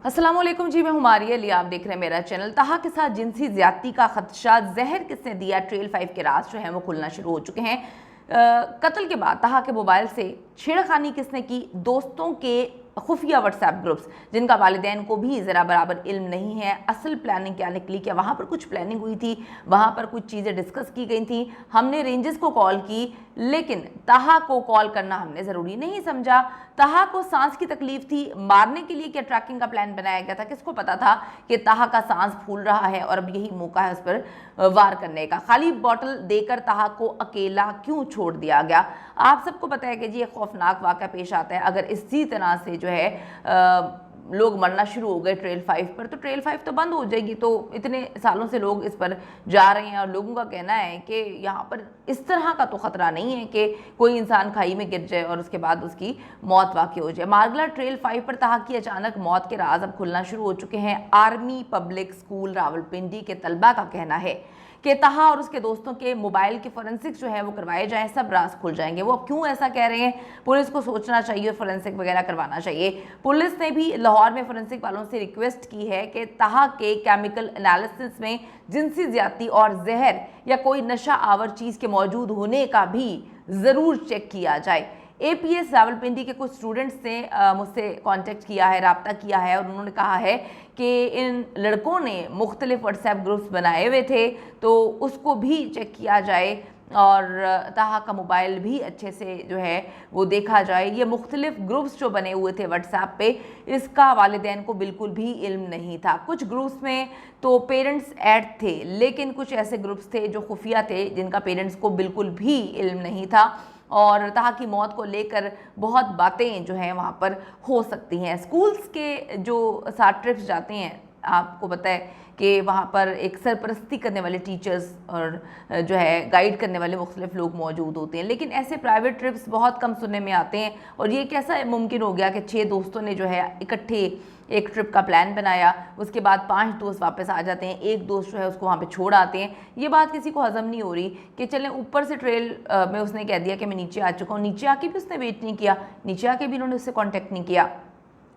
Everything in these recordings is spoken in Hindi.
अस्सलाम वालेकुम जी, मैं हुमारी अली, आप देख रहे हैं मेरा चैनल। ताहा के साथ जिनसी ज्यादती का खदशा, जहर किसने दिया, ट्रेल 5 के राज जो हैं वो खुलना शुरू हो चुके हैं। कत्ल के बाद ताहा के मोबाइल से छेड़खानी किसने की, दोस्तों के खुफिया व्हाट्सएप ग्रुप्स जिनका वालिदैन को भी ज़रा बराबर इल्म नहीं है, असल प्लानिंग क्या निकली, क्या वहाँ पर कुछ प्लानिंग हुई थी, वहाँ पर कुछ चीज़ें डिस्कस की गई थी। हमने रेंजेस को कॉल की, लेकिन ताहा को कॉल करना हमने ज़रूरी नहीं समझा। ताहा को सांस की तकलीफ थी, मारने के लिए क्या ट्रैकिंग का प्लान बनाया गया था? किसको पता था कि ताहा का सांस फूल रहा है और अब यही मौका है उस पर वार करने का। खाली बॉटल देकर ताहा को अकेला क्यों छोड़ दिया गया? आप सबको पता है कि जी एक खौफनाक वाक़या पेश आता है। अगर इसी तरह से जो है लोग मरना शुरू हो गए ट्रेल 5 पर, तो ट्रेल 5 तो बंद हो जाएगी। तो इतने सालों से लोग इस पर जा रहे हैं और लोगों का कहना है कि यहाँ पर इस तरह का तो ख़तरा नहीं है कि कोई इंसान खाई में गिर जाए और उसके बाद उसकी मौत वाक़ई हो जाए। मारगला ट्रेल 5 पर ताहा की अचानक मौत के राज अब खुलना शुरू हो चुके हैं। आर्मी पब्लिक स्कूल रावलपिंडी के तलबा का कहना है कि ताहा और उसके दोस्तों के मोबाइल के फोरेंसिक्स जो है वो करवाए जाएं, सब राज खुल जाएंगे। वो अब क्यों ऐसा कह रहे हैं? पुलिस को सोचना चाहिए और फोरेंसिक वगैरह करवाना चाहिए। पुलिस ने भी लाहौर में फोरेंसिक वालों से रिक्वेस्ट की है कि ताहा के केमिकल एनालिसिस में जिनसी ज्यादती और जहर या कोई नशा आवर चीज़ के मौजूद होने का भी ज़रूर चेक किया जाए। APS रावलपिंडी के कुछ स्टूडेंट्स ने मुझसे कांटेक्ट किया है, रब्ता किया है, और उन्होंने कहा है कि इन लड़कों ने मुख्तलिफ व्हाट्सएप ग्रुप्स बनाए हुए थे, तो उसको भी चेक किया जाए और ताहा का मोबाइल भी अच्छे से जो है वो देखा जाए। ये मुख्तलिफ ग्रुप्स जो बने हुए थे व्हाट्सएप पे, इसका वालिदैन को बिल्कुल भी इल्म नहीं था। कुछ ग्रुप्स में तो पेरेंट्स ऐड थे, लेकिन कुछ ऐसे ग्रुप्स थे जो खुफिया थे जिनका पेरेंट्स को बिल्कुल भी इल्म नहीं था, और ताहा की मौत को लेकर बहुत बातें जो हैं वहाँ पर हो सकती हैं। स्कूल्स के जो साथ ट्रिप्स जाते हैं, आपको पता है कि वहाँ पर एक सरपरस्ती करने वाले टीचर्स और जो है गाइड करने वाले मुख्तलिफ लोग मौजूद होते हैं, लेकिन ऐसे प्राइवेट ट्रिप्स बहुत कम सुनने में आते हैं। और ये कैसा मुमकिन हो गया कि 6 दोस्तों ने जो है इकट्ठे एक ट्रिप का प्लान बनाया, उसके बाद 5 दोस्त वापस आ जाते हैं, एक दोस्त जो है उसको वहाँ पे छोड़ आते हैं। ये बात किसी को हजम नहीं हो रही कि चलें ऊपर से ट्रेल में उसने कह दिया कि मैं नीचे आ चुका हूँ, नीचे आके भी उसने वेट नहीं किया, नीचे आके भी उन्होंने उससे कॉन्टेक्ट नहीं किया।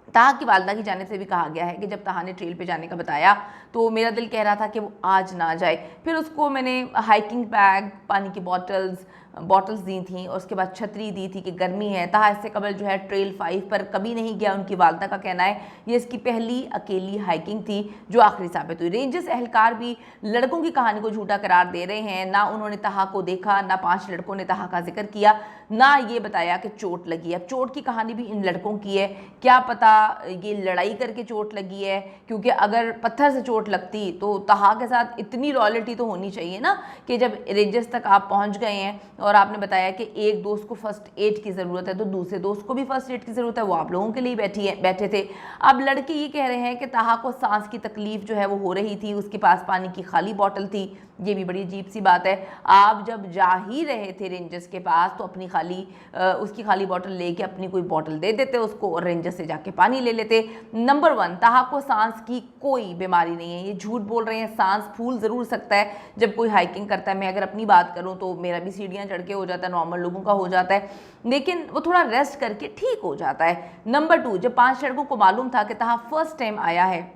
ताहा की वालदा की जाने से भी कहा गया है कि जब ताहा ने ट्रेल पे जाने का बताया तो मेरा दिल कह रहा था कि वो आज ना जाए। फिर उसको मैंने हाइकिंग बैग, पानी की बॉटल्स दी थी और उसके बाद छतरी दी थी कि गर्मी है। ताहा इससे कबल जो है ट्रेल 5 पर कभी नहीं गया। उनकी वालदा का कहना है ये इसकी पहली अकेली हाइकिंग थी जो आखिरी साबित हुई। रेंजर्स एहलकार भी लड़कों की कहानी को झूठा करार दे रहे हैं। ना उन्होंने ताहा को देखा, ना 5 लड़कों ने ताहा का जिक्र किया, ना ये बताया कि चोट लगी है। अब चोट की कहानी भी इन लड़कों की है, क्या पता ये लड़ाई करके चोट लगी है, क्योंकि अगर पत्थर से चोट लगती तो ताहा के साथ इतनी लॉयल्टी तो होनी चाहिए ना कि जब रेंजर्स तक आप पहुंच गए हैं और आपने बताया कि एक दोस्त को फर्स्ट एड की ज़रूरत है तो दूसरे दोस्त को भी फर्स्ट एड की ज़रूरत है, वो आप लोगों के लिए बैठे थे। अब लड़के ये कह रहे हैं कि ताहा को सांस की तकलीफ जो है वो हो रही थी, उसके पास पानी की खाली बॉटल थी। ये भी बड़ी अजीब सी बात है। आप जब जा ही रहे थे रेंजर्स के पास तो अपनी उसकी खाली बॉटल लेके अपनी कोई बॉटल दे देते उसको और रेंजर से जाके पानी ले लेते। नंबर 1, ताहा को सांस की कोई बीमारी नहीं है, ये झूठ बोल रहे हैं। सांस फूल ज़रूर सकता है जब कोई हाइकिंग करता है। मैं अगर अपनी बात करूँ तो मेरा भी सीढ़ियाँ चढ़ के हो जाता है, नॉर्मल लोगों का हो जाता है, लेकिन वो थोड़ा रेस्ट करके ठीक हो जाता है। नंबर 2, जब 5 लड़कों को मालूम था कि ताहा फर्स्ट टाइम आया है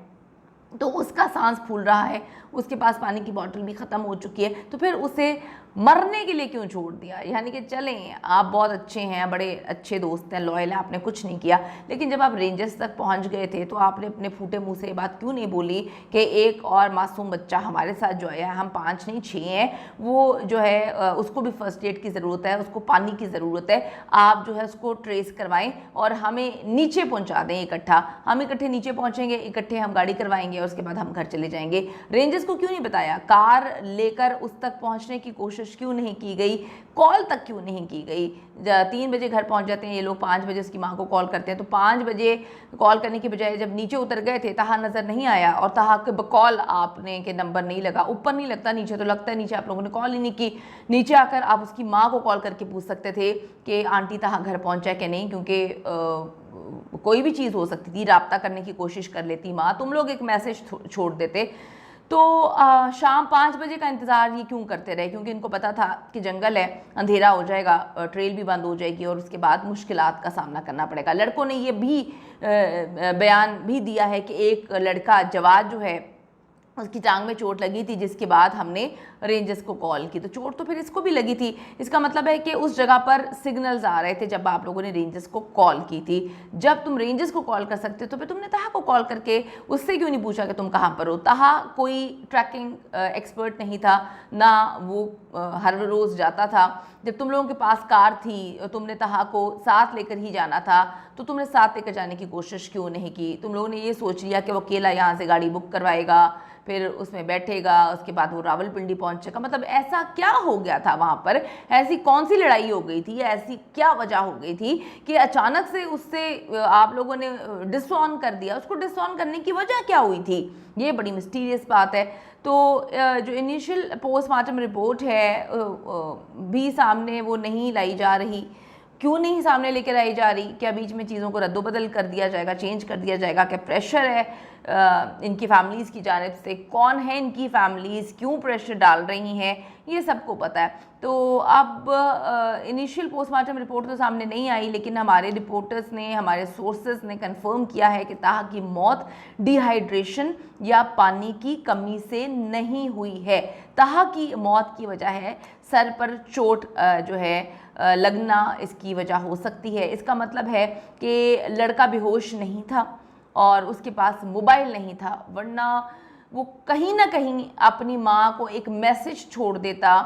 तो उसका सांस फूल रहा है, उसके पास पानी की बोतल भी ख़त्म हो चुकी है, तो फिर उसे मरने के लिए क्यों छोड़ दिया? यानी कि चलें आप बहुत अच्छे हैं, बड़े अच्छे दोस्त हैं, लॉयल हैं, आपने कुछ नहीं किया, लेकिन जब आप रेंजर्स तक पहुंच गए थे तो आपने अपने फूटे मुंह से ये बात क्यों नहीं बोली कि एक और मासूम बच्चा हमारे साथ जो आया है, हम 5 नहीं 6 हैं, वो जो है उसको भी फर्स्ट एड की ज़रूरत है, उसको पानी की ज़रूरत है, आप जो है उसको ट्रेस करवाएं और हमें नीचे पहुँचा दें इकट्ठा। हम इकट्ठे नीचे पहुँचेंगे, इकट्ठे हम गाड़ी करवाएंगे और उसके बाद हम घर चले जाएंगे। रेंजर्स को क्यों नहीं बताया? कार लेकर उस तक पहुँचने की कोशिश क्यों नहीं की गई? कॉल तक क्यों नहीं की गई? 3 बजे घर पहुंच जाते हैं ये लोग, 5 बजे उसकी मां को कॉल करते हैं, तो 5 बजे कॉल करने की बजाय जब नीचे उतर गए थे ताहा नज़र नहीं आया और ताहा के कॉल आपने के नंबर नहीं लगा, ऊपर नहीं लगता नीचे तो लगता है, नीचे आप लोगों ने कॉल ही नहीं की। नीचे आकर आप उसकी माँ को कॉल करके पूछ सकते थे कि आंटी ताहा घर पहुँचा कि नहीं, क्योंकि कोई भी चीज़ हो सकती थी, रब्ता करने की कोशिश कर लेती माँ, तुम लोग एक मैसेज छोड़ देते। तो शाम 5 बजे का इंतज़ार ये क्यों करते रहे? क्योंकि इनको पता था कि जंगल है, अंधेरा हो जाएगा, ट्रेल भी बंद हो जाएगी और उसके बाद मुश्किलात का सामना करना पड़ेगा। लड़कों ने ये भी बयान भी दिया है कि एक लड़का जवाद जो है उसकी टांग में चोट लगी थी, जिसके बाद हमने रेंजर्स को कॉल की। तो चोट तो फिर इसको भी लगी थी। इसका मतलब है कि उस जगह पर सिग्नल्स आ रहे थे जब आप लोगों ने रेंजर्स को कॉल की थी। जब तुम रेंजर्स को कॉल कर सकते तो फिर तुमने तहा को कॉल करके उससे क्यों नहीं पूछा कि तुम कहाँ पर हो? तहा कोई ट्रैकिंग एक्सपर्ट नहीं था, ना वो हर रोज़ जाता था। जब तुम लोगों के पास कार थी, तुमने तहा को साथ लेकर ही जाना था, तो तुमने साथ लेकर जाने की कोशिश क्यों नहीं की? तुम लोगों ने ये सोच लिया कि वो अकेला यहाँ से गाड़ी बुक करवाएगा, फिर उसमें बैठेगा, उसके बाद वो रावलपिंडी पहुंचेगा। मतलब ऐसा क्या हो गया था वहाँ पर? ऐसी कौन सी लड़ाई हो गई थी या ऐसी क्या वजह हो गई थी कि अचानक से उससे आप लोगों ने डिसऑन कर दिया? उसको डिसऑन करने की वजह क्या हुई थी? ये बड़ी मिस्टीरियस बात है। तो जो इनिशियल पोस्टमार्टम रिपोर्ट है भी सामने वो नहीं लाई जा रही। क्यों नहीं सामने लेकर आई जा रही? क्या बीच में चीज़ों को रद्दोबदल कर दिया जाएगा, चेंज कर दिया जाएगा? क्या प्रेशर है इनकी फैमिलीज़ की जानिब से? कौन है इनकी फैमिलीज़, क्यों प्रेशर डाल रही हैं, ये सबको पता है। तो अब इनिशियल पोस्टमार्टम रिपोर्ट तो सामने नहीं आई, लेकिन हमारे रिपोर्टर्स ने, हमारे सोर्सेज ने कंफर्म किया है कि ताहा की मौत डिहाइड्रेशन या पानी की कमी से नहीं हुई है। ताहा की मौत की वजह है सर पर चोट जो है लगना, इसकी वजह हो सकती है। इसका मतलब है कि लड़का बेहोश नहीं था और उसके पास मोबाइल नहीं था, वरना वो कहीं ना कहीं अपनी माँ को एक मैसेज छोड़ देता,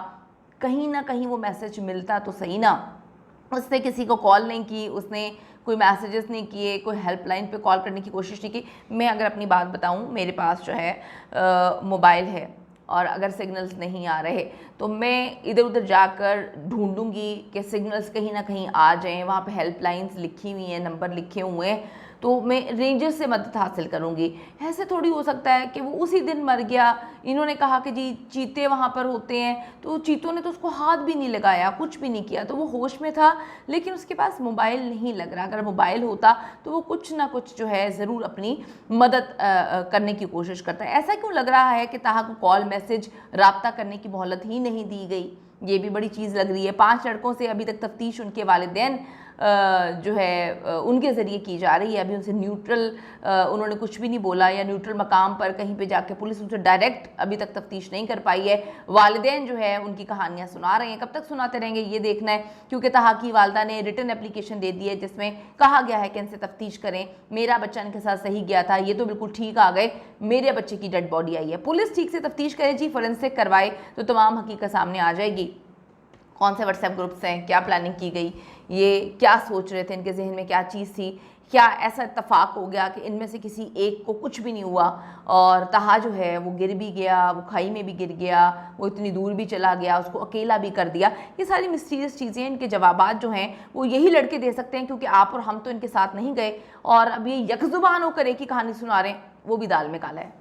कहीं ना कहीं वो मैसेज मिलता तो सही ना। उसने किसी को कॉल नहीं की, उसने कोई मैसेजेस नहीं किए, कोई हेल्पलाइन पे कॉल करने की कोशिश नहीं की। मैं अगर अपनी बात बताऊं, मेरे पास जो है मोबाइल है और अगर सिग्नल्स नहीं आ रहे तो मैं इधर उधर जाकर ढूंढूंगी कि सिग्नल्स कहीं ना कहीं आ जाएं। वहाँ पे हेल्पलाइंस लिखी हुई हैं, नंबर लिखे हुए हैं, तो मैं रेंजर से मदद हासिल करूंगी। ऐसे थोड़ी हो सकता है कि वो उसी दिन मर गया। इन्होंने कहा कि जी चीते वहाँ पर होते हैं, तो चीतों ने तो उसको हाथ भी नहीं लगाया, कुछ भी नहीं किया। तो वो होश में था, लेकिन उसके पास मोबाइल नहीं लग रहा। अगर मोबाइल होता तो वो कुछ ना कुछ जो है ज़रूर अपनी मदद करने की कोशिश करता है। ऐसा क्यों लग रहा है कि ताहा को कॉल, मैसेज, राब्ता करने की मोहलत ही नहीं दी गई? ये भी बड़ी चीज़ लग रही है। 5 लड़कों से अभी तक तफ्तीश उनके वालिदैन जो है उनके ज़रिए की जा रही है। अभी उनसे न्यूट्रल उन्होंने कुछ भी नहीं बोला, या न्यूट्रल मकाम पर कहीं पे जाके पुलिस उनसे डायरेक्ट अभी तक तफ्तीश नहीं कर पाई है। वालिदैन जो है उनकी कहानियाँ सुना रहे हैं। कब तक सुनाते रहेंगे ये देखना है, क्योंकि ताहा की वालदा ने रिटन एप्लीकेशन दे दी है जिसमें कहा गया है कि इनसे तफ्तीश करें। मेरा बच्चा इनके साथ सही गया था, ये तो बिल्कुल ठीक आ गए, मेरे बच्चे की डेड बॉडी आई है। पुलिस ठीक से तफ्तीश करे जी, फोरेंसिक करवाए, तो तमाम हकीकत सामने आ जाएगी। कौन से व्हाट्सएप ग्रुप्स हैं, क्या प्लानिंग की गई, ये क्या सोच रहे थे, इनके जहन में क्या चीज़ थी, क्या ऐसा इत्तफाक हो गया कि इनमें से किसी एक को कुछ भी नहीं हुआ और ताहा जो है वो गिर भी गया, वो खाई में भी गिर गया, वो इतनी दूर भी चला गया, उसको अकेला भी कर दिया। ये सारी मिस्टीरियस चीज़ें, इनके जवाबात जो हैं वो यही लड़के दे सकते हैं, क्योंकि आप और हम तो इनके साथ नहीं गए। और अब ये यकजुबान होकर एक ही कहानी सुना रहे हैं, वो भी दाल में काला है।